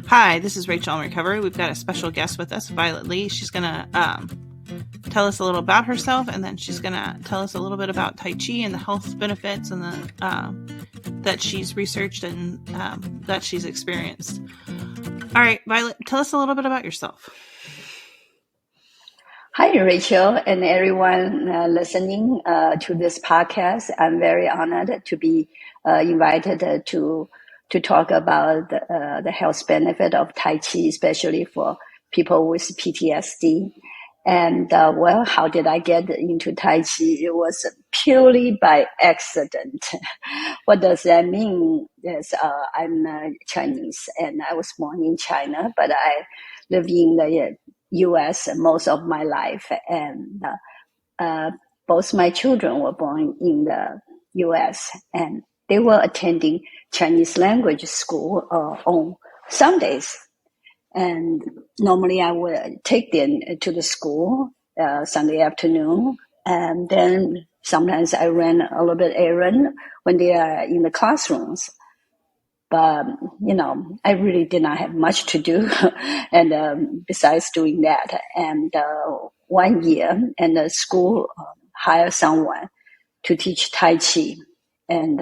Hi, this is Rachel in Recovery. We've got a special guest with us, Violet Lee. She's going to tell us a little about herself, and then she's going to tell us a little bit about Tai Chi and the health benefits and the that she's researched and that she's experienced. All right, Violet, tell us a little bit about yourself. Hi, Rachel, and everyone listening to this podcast. I'm very honored to be invited to talk about the health benefit of Tai Chi, especially for people with PTSD. And how did I get into Tai Chi? It was purely by accident. What does that mean? Yes, I'm Chinese, and I was born in China, but I live in the U.S. most of my life, and both my children were born in the U.S. and they were attending Chinese language school on Sundays. And normally I would take them to the school Sunday afternoon, and then sometimes I ran a little bit errand when they are in the classrooms. But, I really did not have much to do. And besides doing that, and 1 year, and the school hired someone to teach Tai Chi. And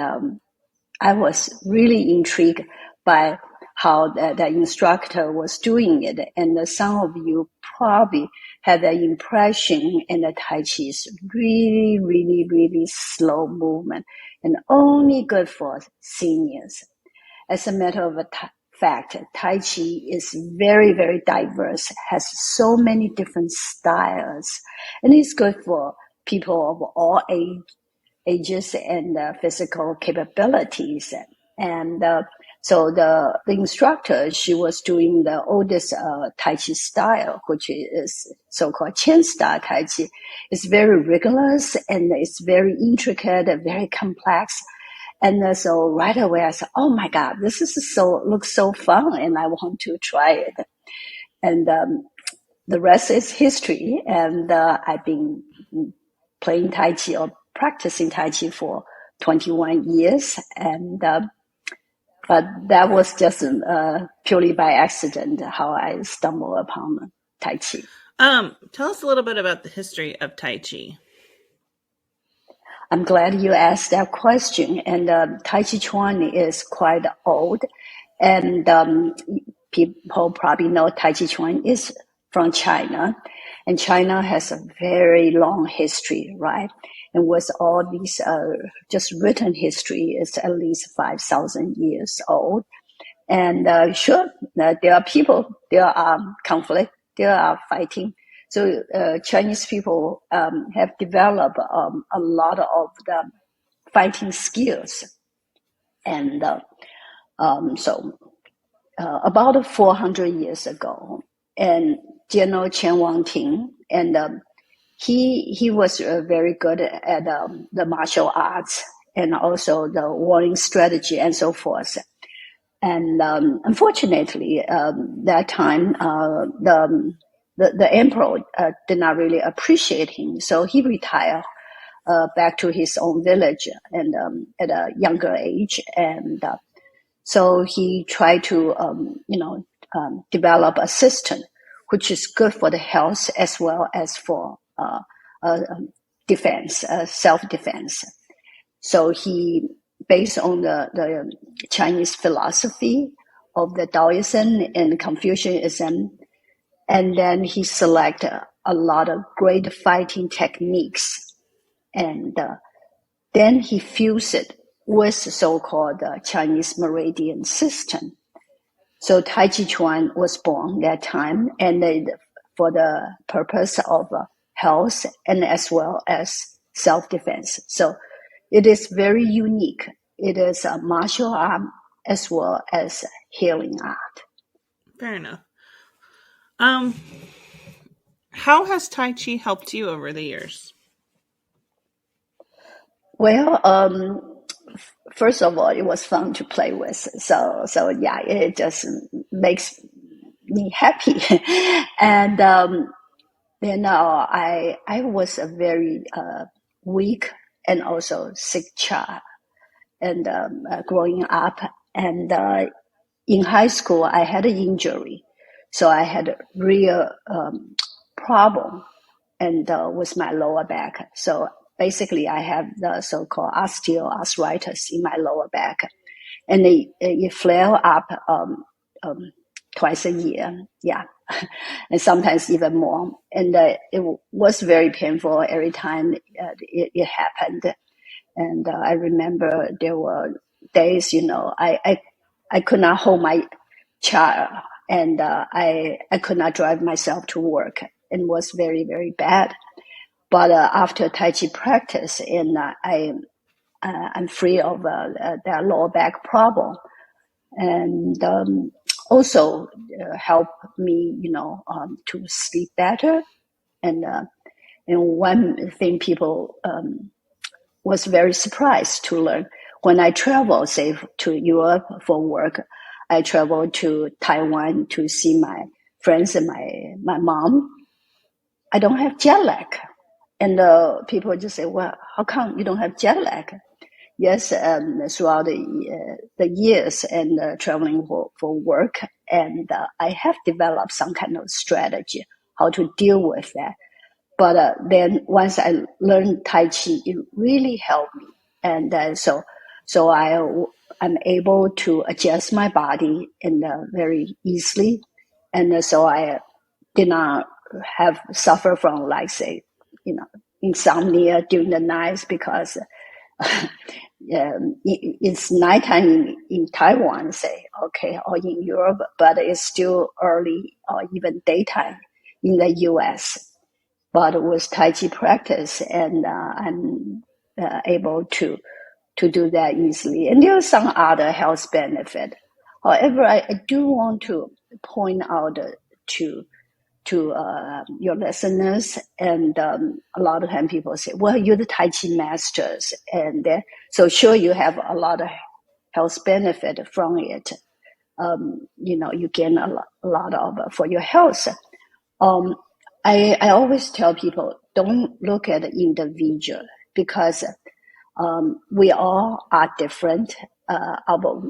I was really intrigued by how the instructor was doing it. And some of you probably had the impression in the Tai Chi is really, really, really slow movement and only good for seniors. As a matter of fact, Tai Chi is very, very diverse, has so many different styles, and it's good for people of all ages and physical capabilities. And so the instructor, she was doing the oldest Tai Chi style, which is so-called Chen style Tai Chi. It's very rigorous and it's very intricate and very complex. And so right away I said, oh my God, this is looks so fun, and I want to try it. And the rest is history. And I've been playing Tai Chi or practicing Tai Chi for 21 years. And but that was just purely by accident how I stumbled upon Tai Chi. Tell us a little bit about the history of Tai Chi. I'm glad you asked that question. And Tai Chi Chuan is quite old. And people probably know Tai Chi Chuan is from China. And China has a very long history, right? And with all these just written history, it's at least 5,000 years old. And sure, there are people, there are conflict, there are fighting. So Chinese people have developed a lot of the fighting skills. And so about 400 years ago, and General Chen Wangting, and he was very good at the martial arts and also the warring strategy and so forth. And unfortunately, that time the emperor did not really appreciate him, so he retired back to his own village and at a younger age. And so he tried to develop a system which is good for the health as well as for defense, self-defense. So he, based on the Chinese philosophy of the Taoism and Confucianism, and then he selected a lot of great fighting techniques, and then he fused it with the so-called Chinese meridian system. So Tai Chi Chuan was born that time, and for the purpose of health and as well as self-defense. So it is very unique. It is a martial art as well as healing art. Fair enough. How has Tai Chi helped you over the years? Well, first of all, it was fun to play with. So yeah, it just makes me happy. And I was a very weak and also sick child, and growing up, and in high school, I had an injury. So I had a real problem and with my lower back. So basically, I have the so-called osteoarthritis in my lower back. And it flare up twice a year. Yeah. And sometimes even more. And it was very painful every time it happened. And I remember there were days, I could not hold my child, and I could not drive myself to work, and was very, very bad. But after Tai Chi practice, and I'm free of that lower back problem, and also help me, to sleep better. And one thing people was very surprised to learn when I travel, say, to Europe for work. I travel to Taiwan to see my friends and my mom. I don't have jet lag. And people just say, well, how come you don't have jet lag? Yes, throughout the years and traveling for work, and I have developed some kind of strategy how to deal with that. But then once I learned Tai Chi, it really helped me. And so I'm able to adjust my body and very easily. And so I did not have suffer from, like, say, insomnia during the nights, because it's nighttime in Taiwan, say, okay, or in Europe, but it's still early or even daytime in the US. But with Tai Chi practice, and I'm able to do that easily. And there are some other health benefit. However, I do want to point out to your listeners, and a lot of time people say, well, you're the Tai Chi masters, and so sure you have a lot of health benefit from it. You gain a lot of for your health. I always tell people, don't look at the individual, because we all are different. Our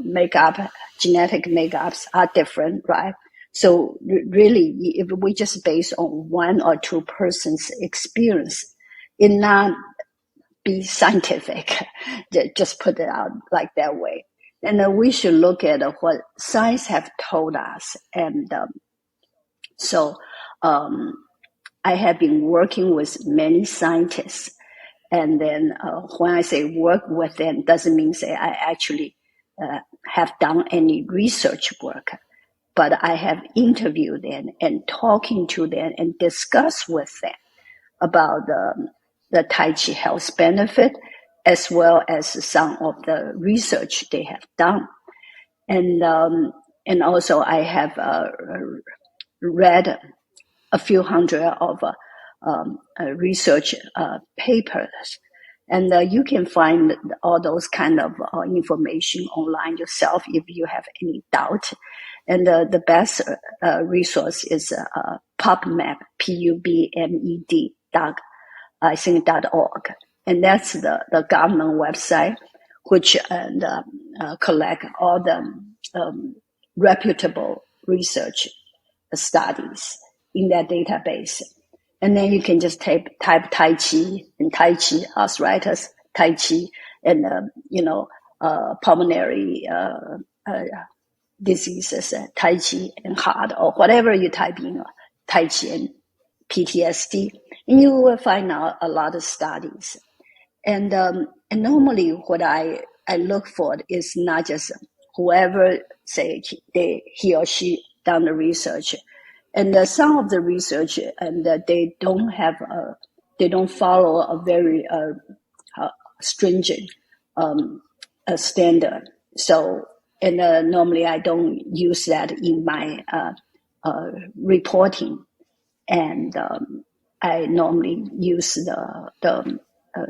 genetic makeups are different, right? So really, if we just base on one or two persons' experience, it not be scientific. Just put it out like that way. And we should look at what science have told us. And so I have been working with many scientists. And then when I say work with them, doesn't mean say I actually have done any research work, but I have interviewed them and talking to them and discussed with them about the Tai Chi health benefit, as well as some of the research they have done. And also I have read a few hundred of research papers. And you can find all those kind of information online yourself if you have any doubt. And the best resource is PubMed, PubMed .org. And that's the government website, which collect all the reputable research studies in that database. And then you can just type Tai Chi and Tai Chi arthritis, Tai Chi and pulmonary diseases, Tai Chi and heart, or whatever you type in, Tai Chi and PTSD, and you will find out a lot of studies. And normally what I look for is not just whoever say he or she done the research. And some of the research, and they don't follow a very stringent standard. So, and normally I don't use that in my reporting, and I normally use the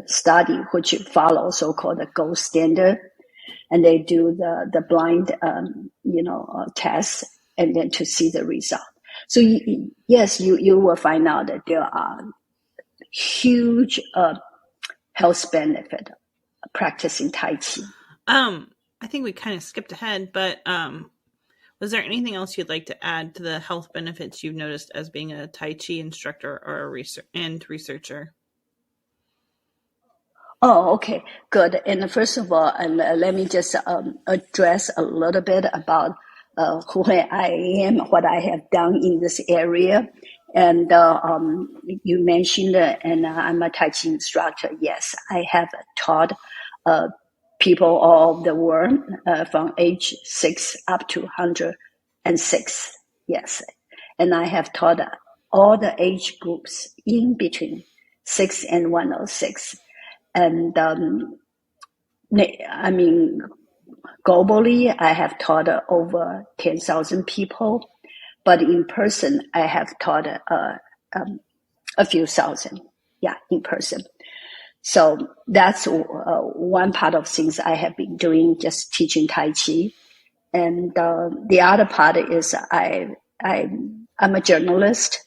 study which follows so-called the gold standard, and they do the blind test, and then to see the result. So yes, you will find out that there are huge health benefit practicing Tai Chi. I think we kind of skipped ahead, but Was there anything else you'd like to add to the health benefits you've noticed as being a Tai Chi instructor or a researcher? Oh, okay, good. And first of all, let me just address a little bit about who I am, what I have done in this area. And you mentioned, and I'm a Tai Chi instructor. Yes, I have taught people all over the world from age 6 up to 106. Yes, and I have taught all the age groups in between 6 and 106. And I mean, globally, I have taught over 10,000 people, but in person, I have taught a few thousand. Yeah, in person. So that's one part of things I have been doing, just teaching Tai Chi. And the other part is I'm a journalist,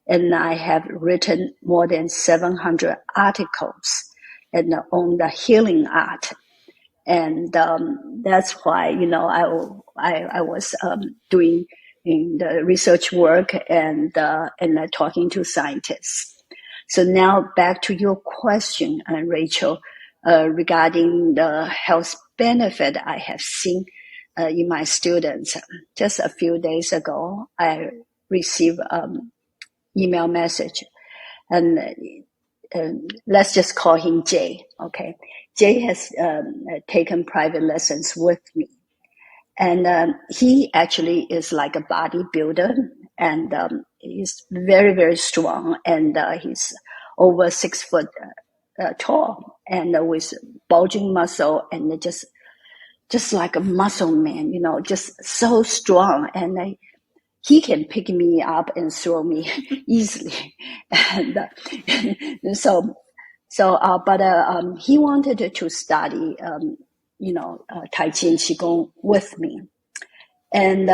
and I have written more than 700 articles and on the healing art. And that's why, I was doing in the research work and talking to scientists. So now back to your question, Rachel, regarding the health benefit I have seen in my students. Just a few days ago, I received email message, and let's just call him Jay. Okay, Jay has taken private lessons with me, and he actually is like a bodybuilder, and he's very, very strong, and he's over 6 foot tall, and with bulging muscle, and just like a muscle man, just so strong, and he can pick me up and throw me easily, and but he wanted to study, Tai Chi and Qigong with me, and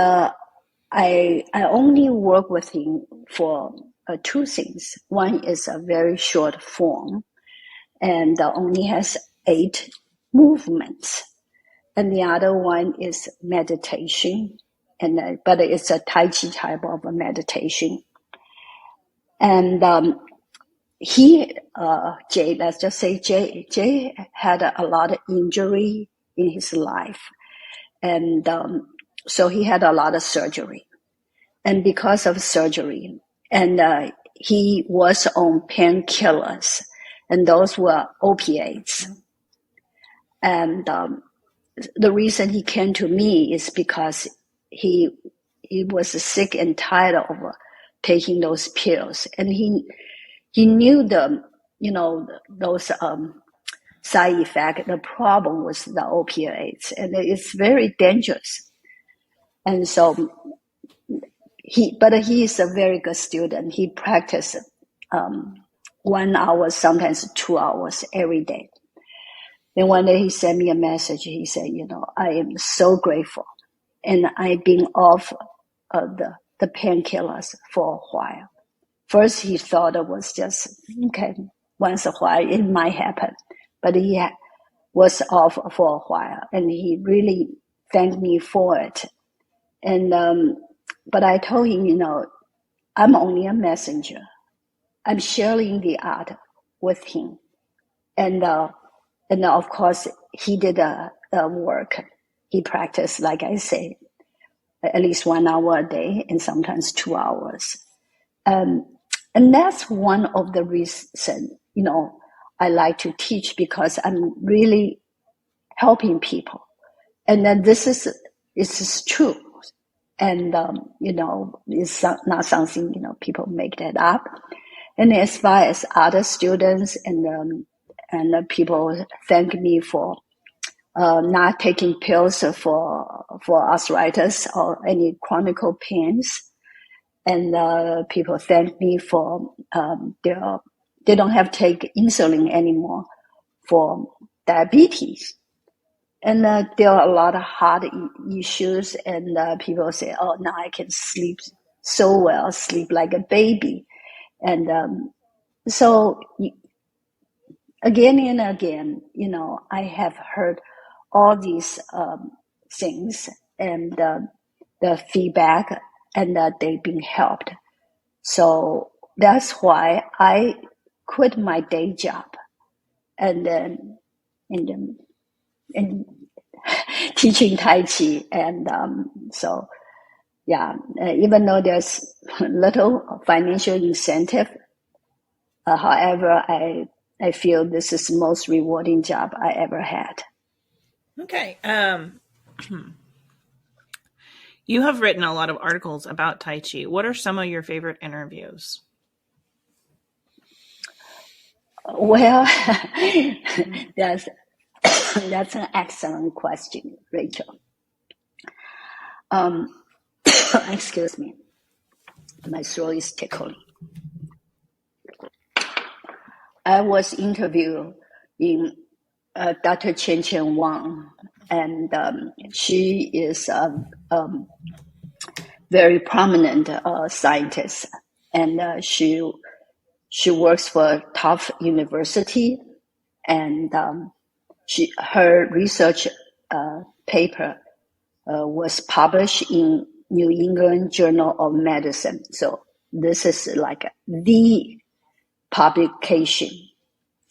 I only work with him for two things. One is a very short form, and only has 8 movements, and the other one is meditation, but it's a Tai Chi type of a meditation. And Jay, let's just say Jay had a lot of injury in his life, and so he had a lot of surgery. And because of surgery, and he was on painkillers, and those were opiates. And the reason he came to me is because he was sick and tired of taking those pills, and he knew those side effect. The problem was the opioids, and it's very dangerous. And so he is a very good student. He practiced 1 hour, sometimes 2 hours every day. Then one day he sent me a message. He said, I am so grateful, and I've been off the painkillers for a while. First, he thought it was just, okay, once a while it might happen. But he was off for a while, and he really thanked me for it. And but I told him, I'm only a messenger. I'm sharing the art with him. And of course, he did the work. He practiced, like I say, at least 1 hour a day, and sometimes 2 hours. And that's one of the reasons, I like to teach, because I'm really helping people. And then this is true. And, it's not something, people make that up. And as far as other students and people thank me for not taking pills for arthritis or any chronic pains. And people thank me for they don't have to take insulin anymore for diabetes. And there are a lot of heart issues, and people say, oh, now I can sleep so well, sleep like a baby. And so again and again, I have heard all these things, and the feedback and that they've been helped. So that's why I quit my day job and then in teaching Tai Chi. And so, yeah, even though there's little financial incentive, however, I feel this is the most rewarding job I ever had. Okay. You have written a lot of articles about Tai Chi. What are some of your favorite interviews? Well, that's an excellent question, Rachel. Excuse me, my throat is tickling. I was interviewed in Dr. Chen Wang, and she is a very prominent scientist, and she works for Tufts University, and her research paper was published in New England Journal of Medicine. So this is like the publication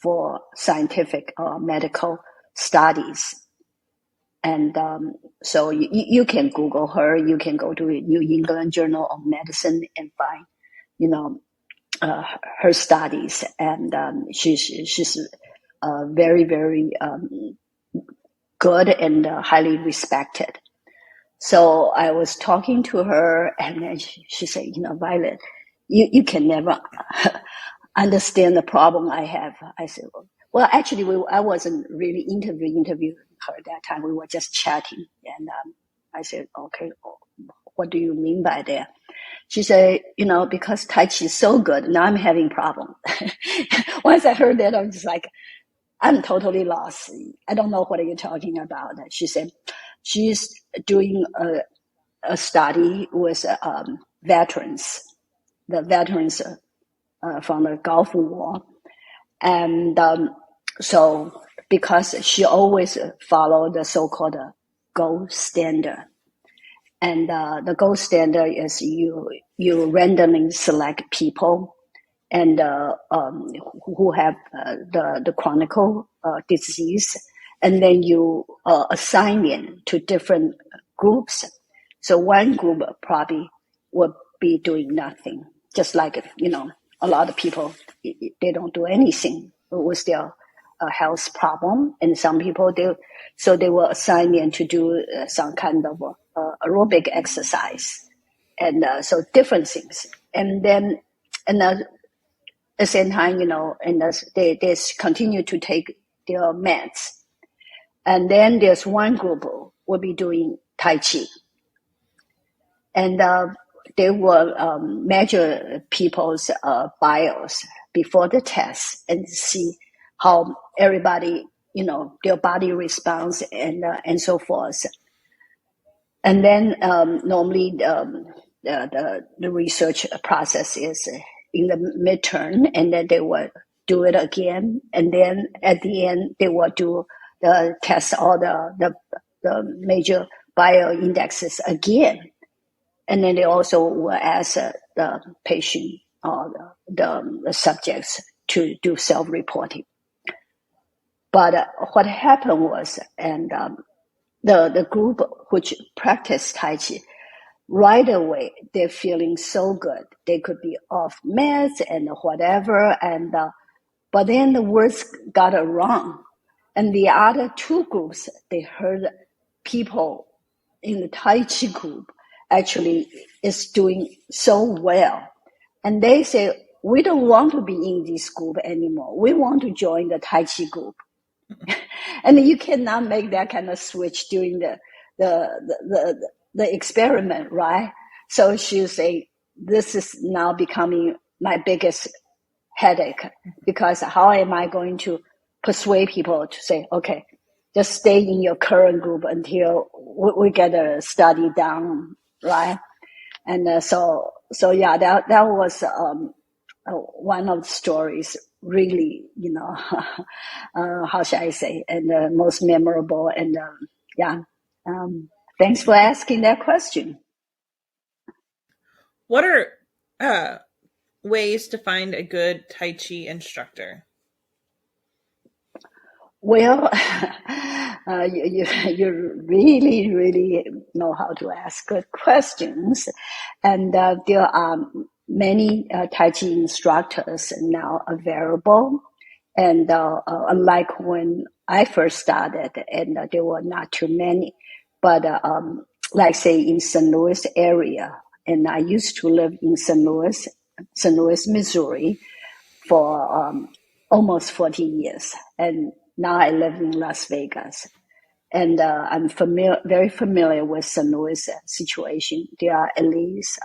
for scientific or medical studies. And so you can Google her. You can go to New England Journal of Medicine and find, her studies. And she's very, very good and highly respected. So I was talking to her, and then she said, Violet, you can never understand the problem I have. I said, well, actually, I wasn't really interviewing her at that time. We were just chatting. And I said, okay, what do you mean by that? She said, because Tai Chi is so good, now I'm having problem. Once I heard that, I was just like, I'm totally lost. I don't know what you're talking about. She said, she's doing a study with veterans, the veterans from the Gulf War. And so because she always followed the so-called gold standard. And the gold standard is you randomly select people and who have the chronic disease, and then you assign them to different groups. So one group probably will be doing nothing, just like a lot of people, they don't do anything with their health problem, and some people they will assign them to do some kind of aerobic exercise, and so different things, and then at the same time, and they continue to take their meds, and then there's one group will be doing Tai Chi, and they will measure people's bios before the test and see how everybody, their body responds and so forth. And then normally the research process is in the midterm, and then they will do it again, and then at the end they will do the test all the major bio indexes again. And then they also will ask the patient or the subjects to do self-reporting. But what happened was, and the group which practiced Tai Chi, right away they're feeling so good. They could be off meds and whatever, and but then the words got it wrong. And the other two groups, they heard people in the Tai Chi group actually is doing so well. And they say, we don't want to be in this group anymore. We want to join the Tai Chi group. And you cannot make that kind of switch during the experiment, right? So she'll say, this is now becoming my biggest headache, because how am I going to persuade people to say, okay, just stay in your current group until we get a study done, right? And so yeah, that was one of the stories, really, how should I say, and most memorable. And yeah, thanks for asking that question. What are ways to find a good Tai Chi instructor? Well, you really, really know how to ask good questions. And there are many Tai Chi instructors now available. And unlike when I first started, and there were not too many, but like say in St. Louis area, and I used to live in St. Louis, Missouri, for almost 40 years. And now I live in Las Vegas. And I'm very familiar with St. Louis situation. There are at least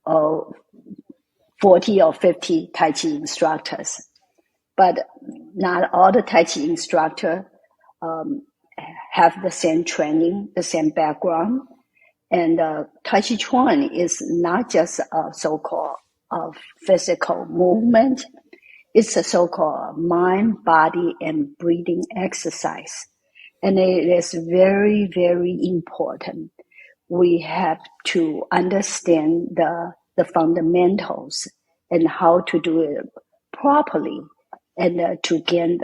40 or 50 Tai Chi instructors. But not all the Tai Chi instructor have the same training, the same background. And Tai Chi Chuan is not just a so-called physical movement. It's a so-called mind, body, and breathing exercise. And it is very, very important. We have to understand the fundamentals and how to do it properly and to gain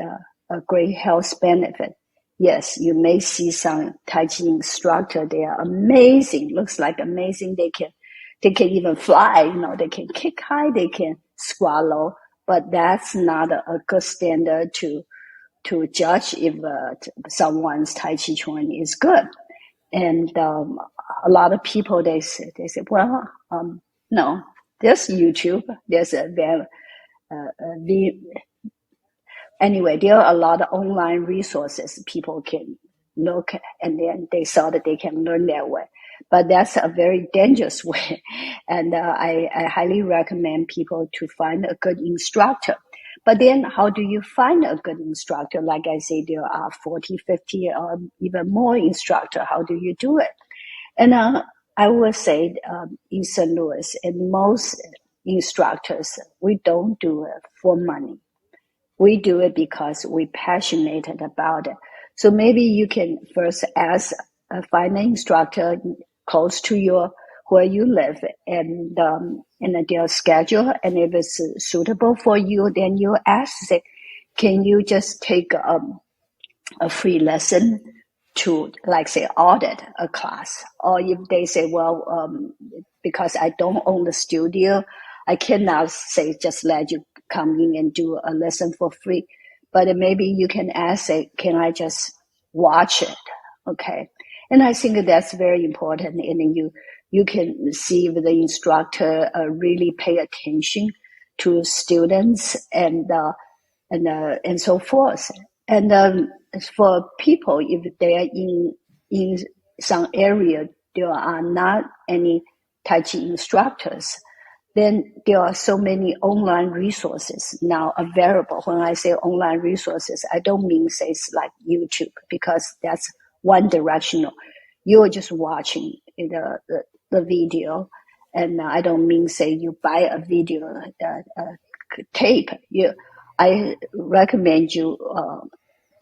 a great health benefit. Yes, you may see some Tai Chi instructor. They are amazing. Looks like amazing. They can even fly. They can kick high. They can squat low. But that's not a good standard to judge if someone's Tai Chi Chuan is good. And a lot of people they say, well, no, there's YouTube. There's anyway, there are a lot of online resources people can look, and then they saw that they can learn that way. But that's a very dangerous way. And I highly recommend people to find a good instructor. But then how do you find a good instructor? Like I say, there are 40, 50, or even more instructor. How do you do it? And I would say in St. Louis, and most instructors, we don't do it for money. We do it because we're passionate about it. So maybe you can first find an instructor close to where you live and their schedule. And if it's suitable for you, then you ask, say, can you just take a free lesson to, like, say, audit a class? Or if they say, well, because I don't own the studio, I cannot say just let you come in and do a lesson for free. But maybe you can ask, say, can I just watch it? Okay. And I think that's very important. And you can see if the instructor really pay attention to students and so forth. And for people, if they are in some area, there are not any Tai Chi instructors, then there are so many online resources now available. When I say online resources, I don't mean say it's like YouTube, because that's one directional. You're just watching the video, and I don't mean say you buy a video tape. I recommend you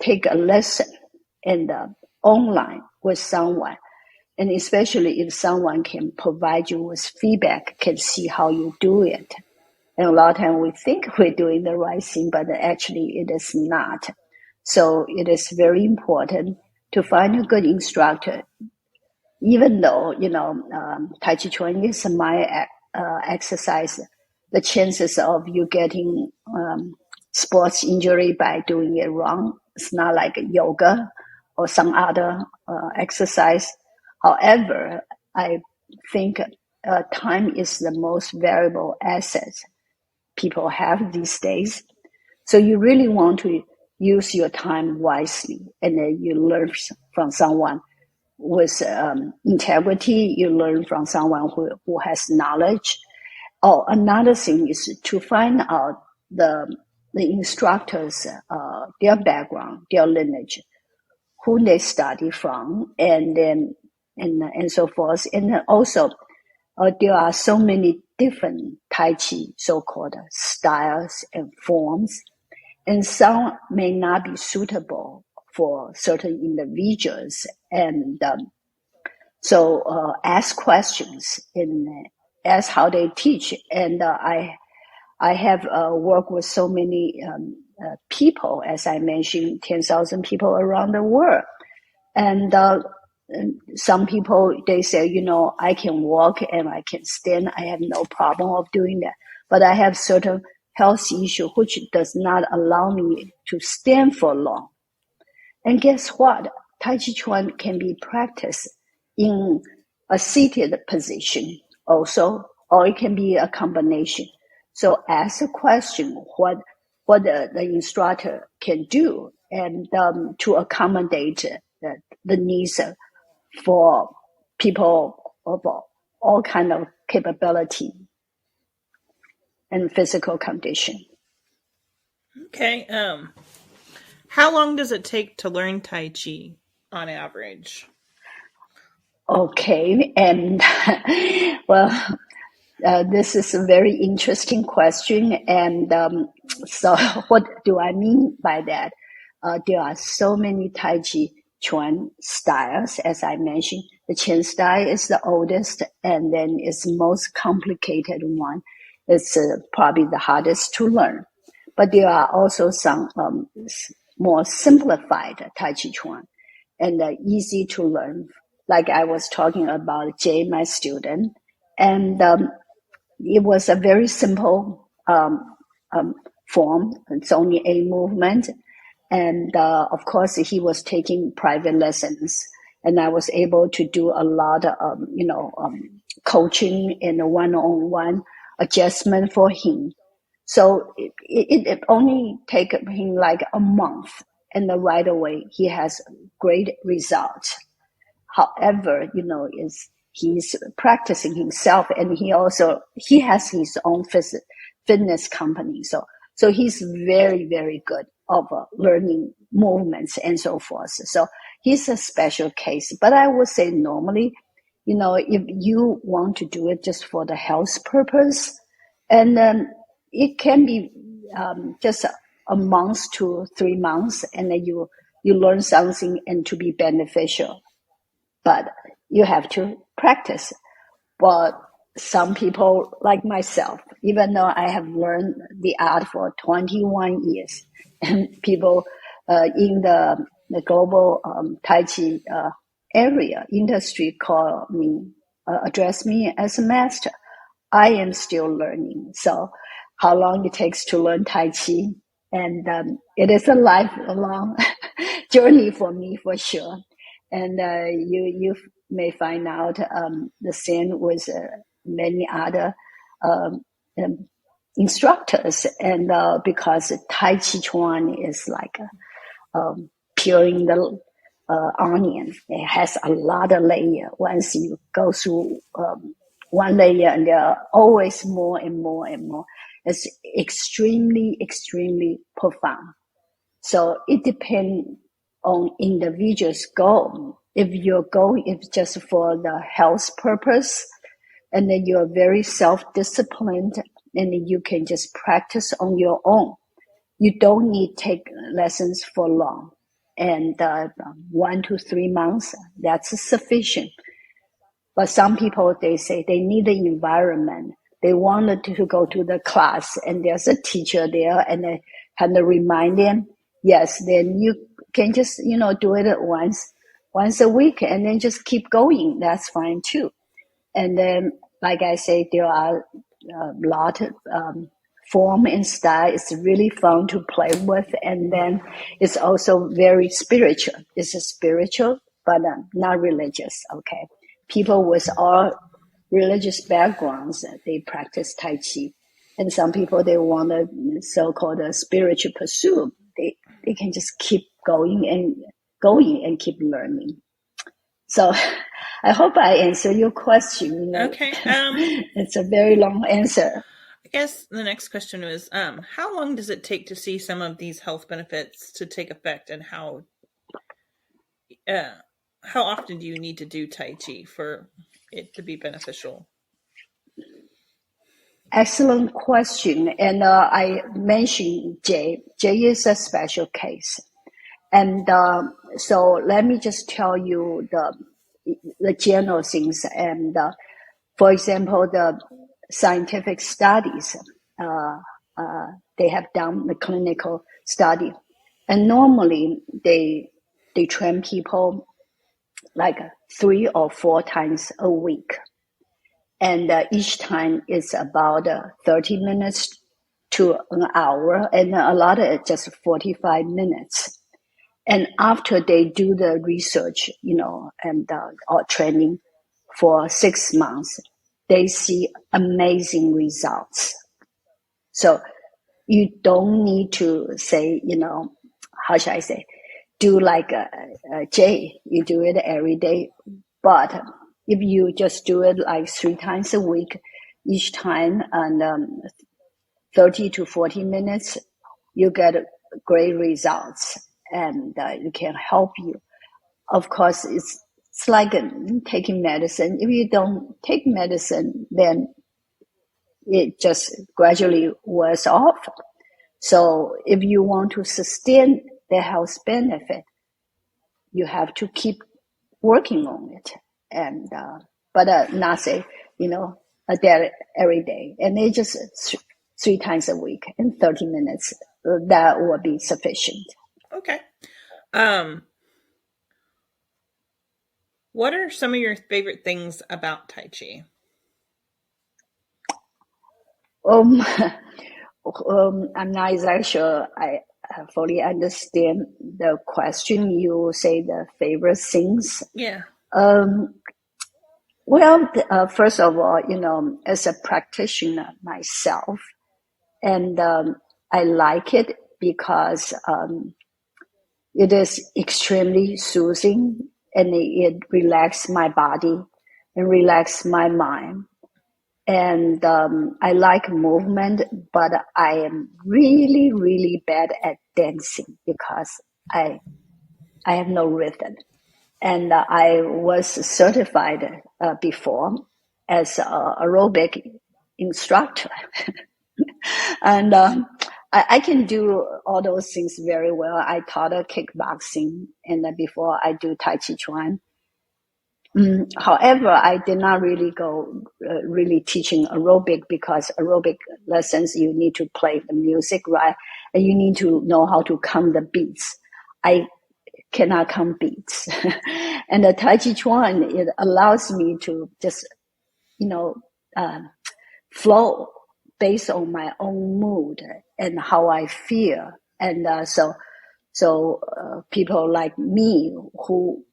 take a lesson and online with someone. And especially if someone can provide you with feedback, can see how you do it. And a lot of times we think we're doing the right thing, but actually it is not. So it is very important to find a good instructor. Even though, Tai Chi Chuan is my exercise, the chances of you getting sports injury by doing it wrong, it's not like yoga or some other exercise. However, I think time is the most valuable asset people have these days. So you really want to use your time wisely, and then you learn from someone with integrity. You learn from someone who has knowledge. Oh, another thing is to find out the instructors, their background, their lineage, who they study from, and so forth. And then also, there are so many different Tai Chi so-called styles and forms, and some may not be suitable for certain individuals. And So ask questions and ask how they teach. And I have worked with so many people, as I mentioned, 10,000 people around the world. And some people, they say, I can walk and I can stand. I have no problem of doing that. But I have certain health issue which does not allow me to stand for long. And guess what? Tai Chi Chuan can be practiced in a seated position also, or it can be a combination. So ask a question what the instructor can do, and to accommodate the needs for people of all kind of capability and physical condition. Okay. How long does it take to learn Tai Chi on average? Okay, and well, this is a very interesting question. And so what do I mean by that? There are so many Tai Chi Chuan styles, as I mentioned. The Chen style is the oldest, and then it's the most complicated one. It's probably the hardest to learn. But there are also some more simplified Tai Chi Chuan and easy to learn. Like I was talking about Jay, my student, and it was a very simple form. It's only a movement. And of course, he was taking private lessons. And I was able to do a lot of, coaching and a one-on-one adjustment for him. So it only take him like a month. And right away, he has great results. However, he's practicing himself, and he has his own fitness company. So he's very, very good of learning movements and so forth. So he's a special case. But I would say normally, if you want to do it just for the health purpose, and it can be just a month to 3 months, and then you learn something and to be beneficial. But you have to practice. But some people like myself, even though I have learned the art for 21 years, and people in the global Tai Chi area industry address me as a master, I am still learning. So how long it takes to learn Tai Chi, and it is a lifelong journey for me for sure. And you may find out the same with many other um, instructors, and because Tai Chi Chuan is like peeling the onion. It has a lot of layer. Once you go through one layer, and there are always more and more and more. It's extremely, extremely profound. So it depends on individual's goal. If your goal is just for the health purpose, and then you're very self-disciplined, and then you can just practice on your own. You don't need to take lessons for long. And 1 to 3 months, that's sufficient. But some people, they say they need the environment. They wanted to go to the class, and there's a teacher there, and they kind of remind them. Yes, then you can just, do it once a week, and then just keep going. That's fine too. And then, like I say, there are a lot of form and style. It's really fun to play with. And then it's also very spiritual. It's a spiritual, but not religious. Okay. People with all religious backgrounds, they practice Tai Chi. And some people, they want a so-called a spiritual pursuit. They can just keep going and keep learning. So I hope I answered your question. Okay. It's a very long answer. I guess the next question was, how long does it take to see some of these health benefits to take effect, and how often do you need to do Tai Chi for it to be beneficial? Excellent question. And I mentioned Jay. Jay is a special case. And so let me just tell you the general things. And for example, the scientific studies, they have done the clinical study, and normally they train people like 3 or 4 times a week, and each time is about 30 minutes to an hour, and a lot of it just 45 minutes. And after they do the research, and or training for 6 months, they see amazing results. So you don't need to say, how should I say, do like a J, you do it every day. But if you just do it like 3 times a week, each time, and 30 to 40 minutes, you get great results, and it can help you. Of course, it's like taking medicine. If you don't take medicine, then it just gradually wears off. So if you want to sustain the health benefit, you have to keep working on it, and but not say a day every day, and it just 3 times a week in 30 minutes. That will be sufficient. Okay. What are some of your favorite things about Tai Chi? I'm not exactly sure I fully understand the question. You say the favorite things. Yeah. Well, first of all, as a practitioner myself, and I like it because it is extremely soothing, and it relaxes my body and relaxes my mind. And I like movement, but I am really, really bad at dancing because I have no rhythm. And I was certified before as an aerobic instructor. And I can do all those things very well. I taught kickboxing, and before I do Tai Chi Chuan. However, I did not really go really teaching aerobic, because aerobic lessons, you need to play the music, right? And you need to know how to count the beats. I cannot count beats. And the Tai Chi Chuan, it allows me to just, flow based on my own mood and how I feel. And so people like me who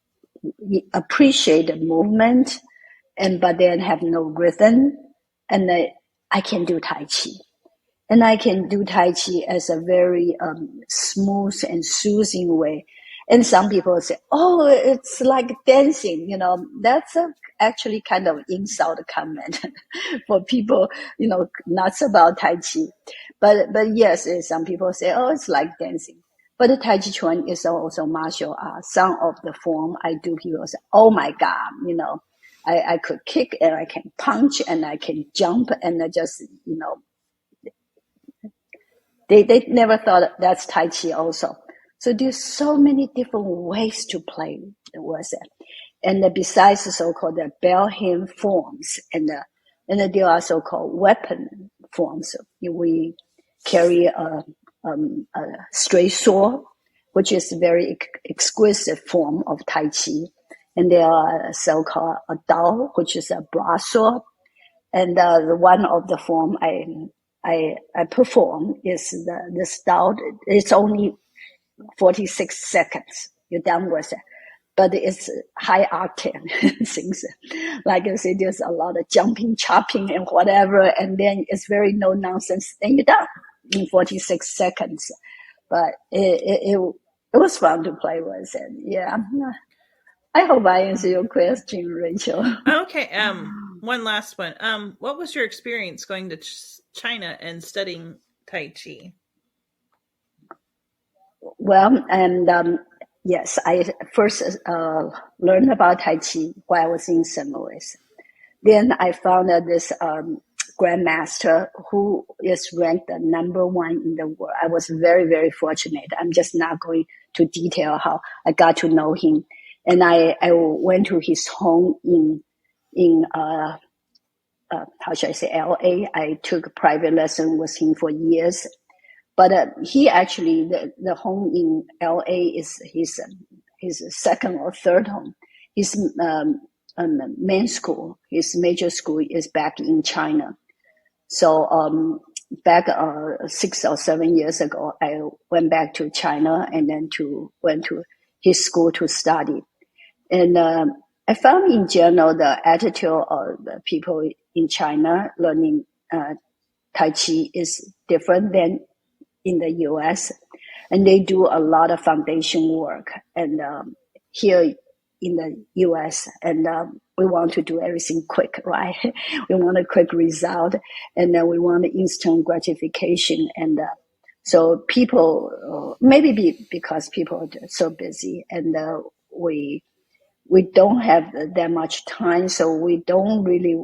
appreciate the movement, but then have no rhythm, and I can do Tai Chi. And I can do Tai Chi as a very smooth and soothing way. And some people say, oh, it's like dancing. That's actually kind of insult comment for people, nuts about Tai Chi. But yes, some people say, oh, it's like dancing. But the Tai Chi Chuan is also martial art. Some of the form I do, people say, oh my God, I could kick, and I can punch, and I can jump, and I just, they never thought that's Tai Chi also. So there's so many different ways to play with it. And besides the so-called the bell hand forms, and there are so-called weapon forms. We carry a straight sword, which is a very exquisite form of Tai Chi. And there are so-called a Dao, which is a broadsword. And the one of the form I perform is this Dao. It's only 46 seconds. You're done with it. But it's high octane things. Like I said, there's a lot of jumping, chopping, and whatever, and then it's very no nonsense. Then you're done in 46 seconds. But it was fun to play with it. Yeah. I hope I answered your question, Rachel. Okay. One last one. What was your experience going to China and studying Tai Chi? Well, and yes, I first learned about Tai Chi while I was in St. Louis. Then I found out this Grandmaster who is ranked the #1 in the world. I was very, very fortunate. I'm just not going to detail how I got to know him. And I went to his home in how should I say, LA. I took private lesson with him for years. But he actually, the home in LA is his second or third home. His main school, his major school is back in China. So back 6 or 7 years ago, I went back to China and then went to his school to study. And I found in general the attitude of the people in China learning Tai Chi is different than in the US. And they do a lot of foundation work. And here in the US, and we want to do everything quick, right? We want a quick result, and then we want instant gratification. And so people, maybe because people are so busy, and we don't have that much time, so we don't really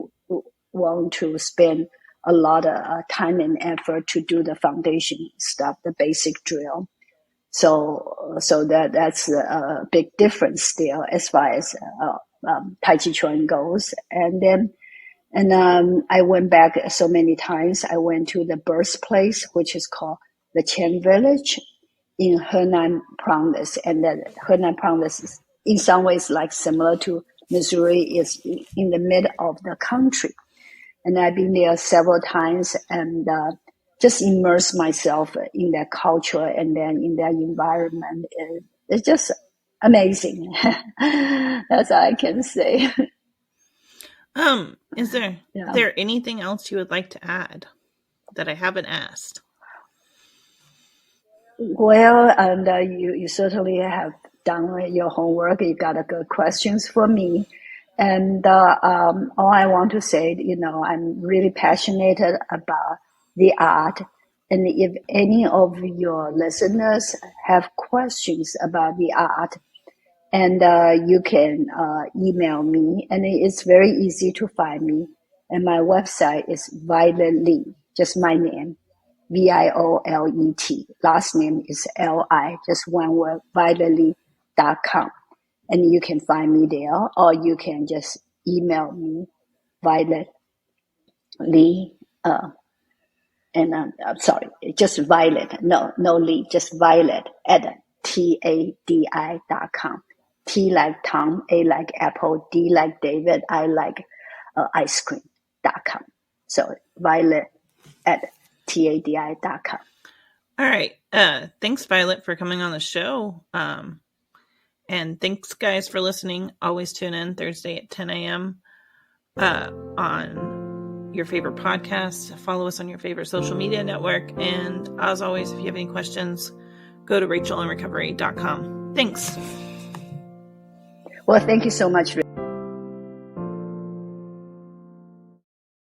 want to spend a lot of time and effort to do the foundation stuff, the basic drill. So that's a big difference still as far as Tai Chi Chuan goes. And I went back so many times. I went to the birthplace, which is called the Chen village in Henan province, and the Henan province is in some ways like similar to Missouri, is in the middle of the country. And I've been there several times and just immerse myself in that culture and then in that environment. It's just amazing. That's all I can say. Is there anything else you would like to add that I haven't asked? Well, and you certainly have done your homework. You got a good questions for me. And all I want to say, I'm really passionate about the art. And if any of your listeners have questions about the art, and you can email me, and it's very easy to find me. And my website is Violet Li, just my name, Violet. Last name is Li, just one word, violetli.com. And you can find me there, or you can just email me, Violet Li, and I'm sorry, just Violet, no Li, just Violet at TADI.com. T like Tom, A like Apple, D like David, I like ice cream.com. So Violet at TADI.com. All right. Thanks, Violet, for coming on the show. And thanks, guys, for listening. Always tune in Thursday at 10 a.m. On your favorite podcast. Follow us on your favorite social media network. And as always, if you have any questions, go to rachelinrecovery.com. Thanks. Well, thank you so much.